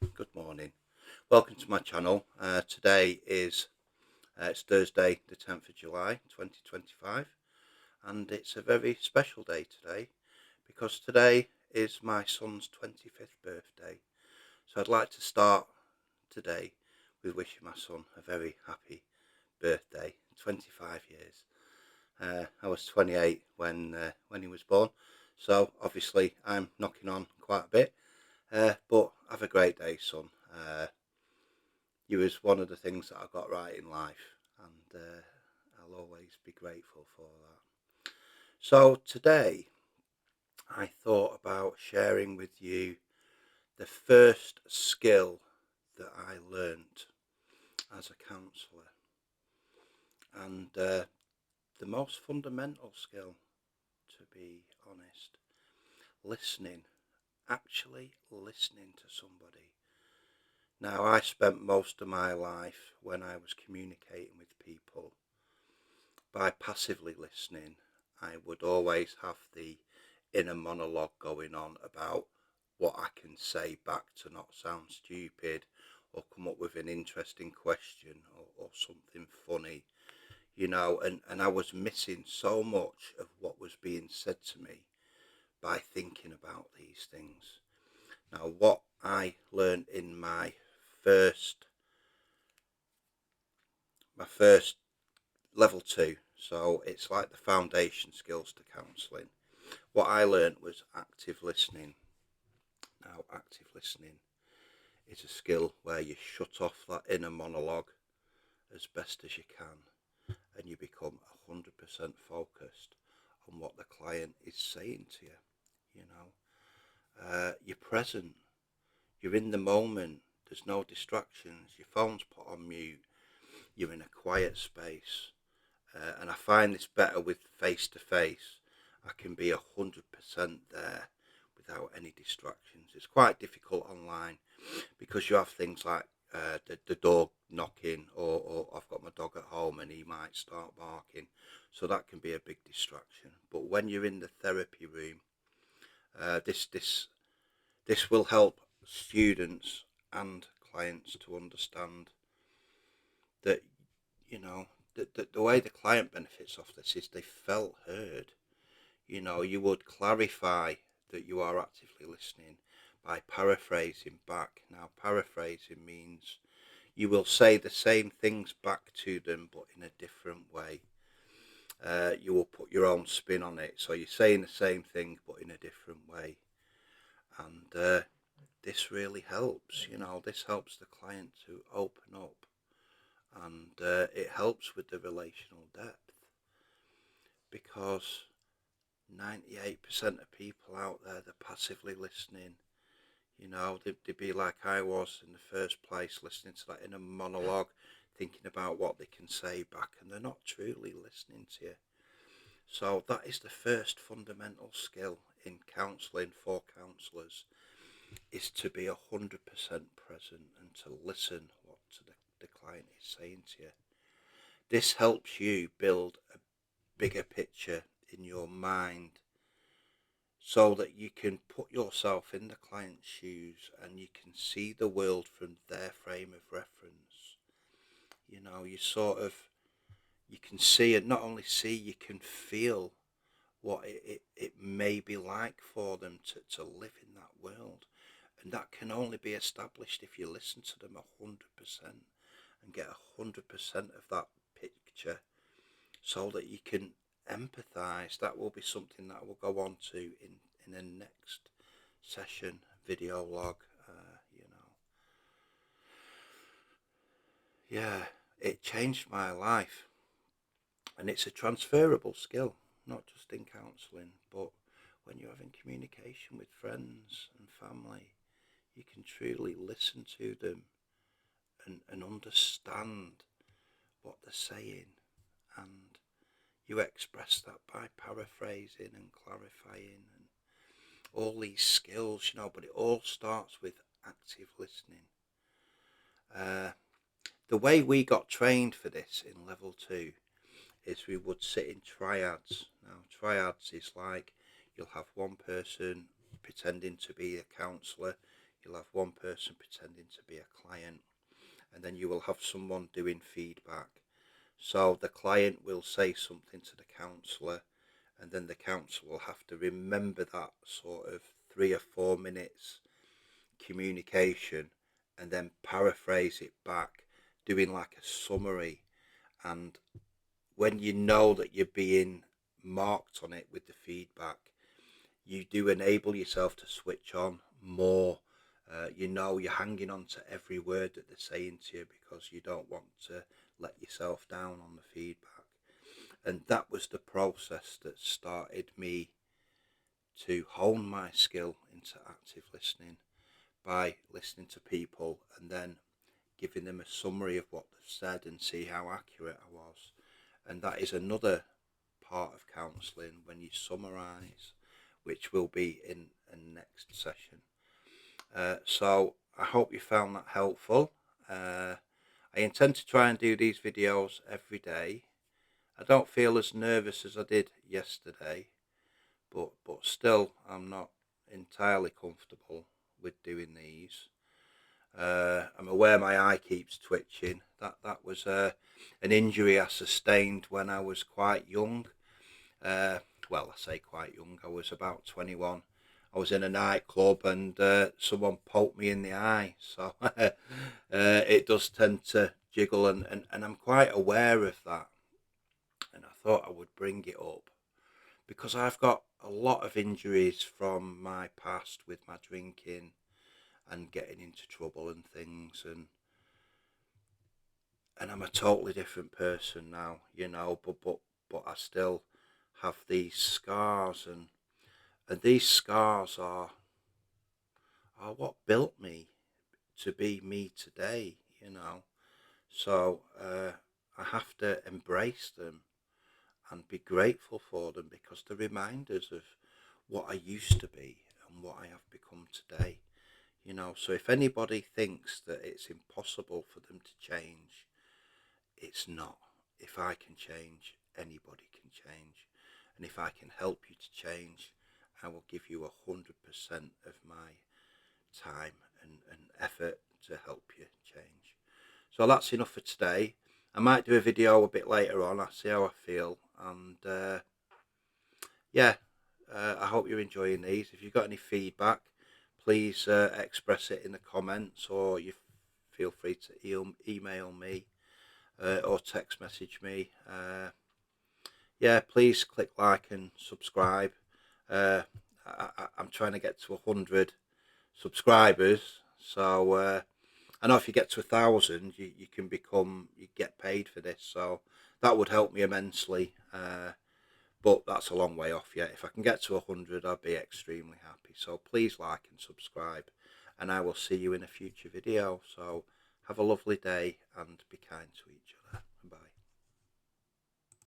good morning. Welcome to my channel. Today is it's Thursday the 10th of July 2025, and it's a very special day today because today is my son's 25th birthday. So I'd like to start today with wishing my son a very happy birthday. 25 years. I was 28 when he was born, so obviously I'm knocking on quite a bit. But have a great day, son. You was one of the things that I got right in life, and I'll always be grateful for that. So today, I thought about sharing with you the first skill that I learnt as a counsellor, and the most fundamental skill, to be honest, listening, actually listening to somebody. Now, I spent most of my life when I was communicating with people by passively listening. I would always have the inner monologue going on about what I can say back to not sound stupid or come up with an interesting question or something funny, and I was missing so much of what was being said to me by thinking about these things. Now, what I learned in my first level 2, so it's like the foundation skills to counselling. What I learned was active listening. Now, active listening is a skill where you shut off that inner monologue as best as you can, and you become 100% focused on what the client is saying to you. You're present, you're in the moment, there's no distractions, your phone's put on mute, you're in a quiet space. And I find this better with face-to-face. I can be 100% there without any distractions. It's quite difficult online because you have things like the door knocking, or I've got my dog at home and he might start barking, so that can be a big distraction. But when you're in the therapy room, this will help students and clients to understand that the way the client benefits off this is they felt heard. You would clarify that you are actively listening by paraphrasing back. Now, paraphrasing means you will say the same things back to them, but in a different way. You will put your own spin on it. So you're saying the same thing, but in a different way. And this really helps. This helps the client to open up. And it helps with the relational depth, because 98% of people out there, they're passively listening. They'd be like I was in the first place, listening to that inner monologue, thinking about what they can say back, and they're not truly listening to you. So that is the first fundamental skill in counselling for counsellors, is to be 100% present and to listen what the client is saying to you. This helps you build a bigger picture in your mind so that you can put yourself in the client's shoes and you can see the world from their frame of reference. You can see, and not only see, you can feel what it may be like for them to live in that world. And that can only be established if you listen to them 100% and get 100% of that picture, so that you can empathize. That will be something that we'll go on to in the next session video log. Yeah, it changed my life, and it's a transferable skill, not just in counselling, but when you're having communication with friends and family. You can truly listen to them and understand what they're saying, and you express that by paraphrasing and clarifying and all these skills, but it all starts with active listening. The way we got trained for this in level 2 is we would sit in triads. Now, triads is like you'll have one person pretending to be a counsellor, you'll have one person pretending to be a client, and then you will have someone doing feedback. So the client will say something to the counsellor, and then the counsellor will have to remember that sort of 3 or 4 minutes communication and then paraphrase it back, doing like a summary. And when you know that you're being marked on it with the feedback, you do enable yourself to switch on more. You're hanging on to every word that they're saying to you because you don't want to let yourself down on the feedback. And that was the process that started me to hone my skill into active listening, by listening to people and then giving them a summary of what they've said and see how accurate I was. And that is another part of counselling, when you summarise, which will be in a next session. So I hope you found that helpful. I intend to try and do these videos every day. I don't feel as nervous as I did yesterday, but still I'm not entirely comfortable with doing these. I'm aware my eye keeps twitching. That was an injury I sustained when I was quite young. Well, I say quite young, I was about 21. I was in a nightclub and someone poked me in the eye, so it does tend to jiggle, and I'm quite aware of that. And I thought I would bring it up because I've got a lot of injuries from my past with my drinking and getting into trouble and things, and I'm a totally different person now, but I still have these scars, and these scars are what built me to be me today, So I have to embrace them and be grateful for them, because they're reminders of what I used to be and what I have become today. So if anybody thinks that it's impossible for them to change, it's not. If I can change, anybody can change. And if I can help you to change, I will give you 100% of my time and effort to help you change. So that's enough for today. I might do a video a bit later on. I'll see how I feel. And I hope you're enjoying these. If you've got any feedback, please express it in the comments, or you feel free to email me or text message me. Please click like and subscribe. I'm trying to get to 100 subscribers, so I know if you get to 1,000, you get paid for this, so that would help me immensely. But that's a long way off yet. If I can get to 100, I'd be extremely happy. So please like and subscribe, and I will see you in a future video. So have a lovely day and be kind to each other. Bye.